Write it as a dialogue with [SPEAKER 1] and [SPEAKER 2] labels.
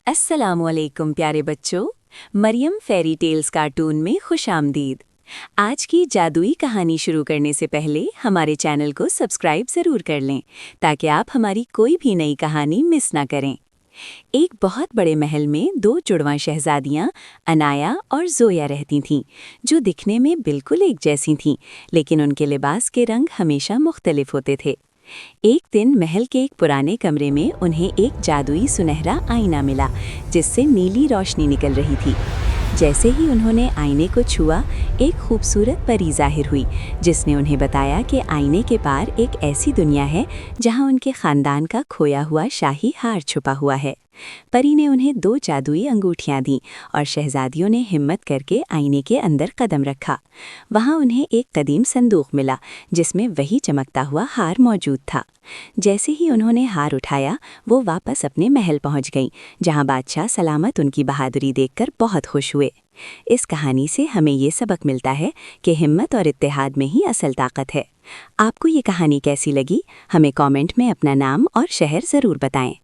[SPEAKER 1] अस्सलाम वालेकुम प्यारे बच्चों, मरियम फेरी टेल्स कार्टून में खुश आमदीद। आज की जादुई कहानी शुरू करने से पहले हमारे चैनल को सब्सक्राइब ज़रूर कर लें ताकि आप हमारी कोई भी नई कहानी मिस ना करें। एक बहुत बड़े महल में दो जुड़वां शहजादियां अनाया और जोया रहती थीं, जो दिखने में बिल्कुल एक जैसी थीं, लेकिन उनके लिबास के रंग हमेशा मुख्तलिफ होते थे। एक दिन महल के एक पुराने कमरे में उन्हें एक जादुई सुनहरा आईना मिला, जिससे नीली रोशनी निकल रही थी। जैसे ही उन्होंने आईने को छुआ, एक खूबसूरत परी जाहिर हुई, जिसने उन्हें बताया कि आईने के पार एक ऐसी दुनिया है जहां उनके खानदान का खोया हुआ शाही हार छुपा हुआ है। परी ने उन्हें दो जादुई अंगूठियां दी और शहजादियों ने हिम्मत करके आईने के अंदर कदम रखा। वहां उन्हें एक कदीम संदूक मिला, जिसमें वही चमकता हुआ हार मौजूद था। जैसे ही उन्होंने हार उठाया, वो वापस अपने महल पहुंच गईं, जहां बादशाह सलामत उनकी बहादुरी देखकर बहुत खुश हुए। इस कहानी से हमें ये सबक मिलता है कि हिम्मत और इत्तेहाद में ही असल ताकत है। आपको ये कहानी कैसी लगी? हमें कमेंट में अपना नाम और शहर ज़रूर बताएं।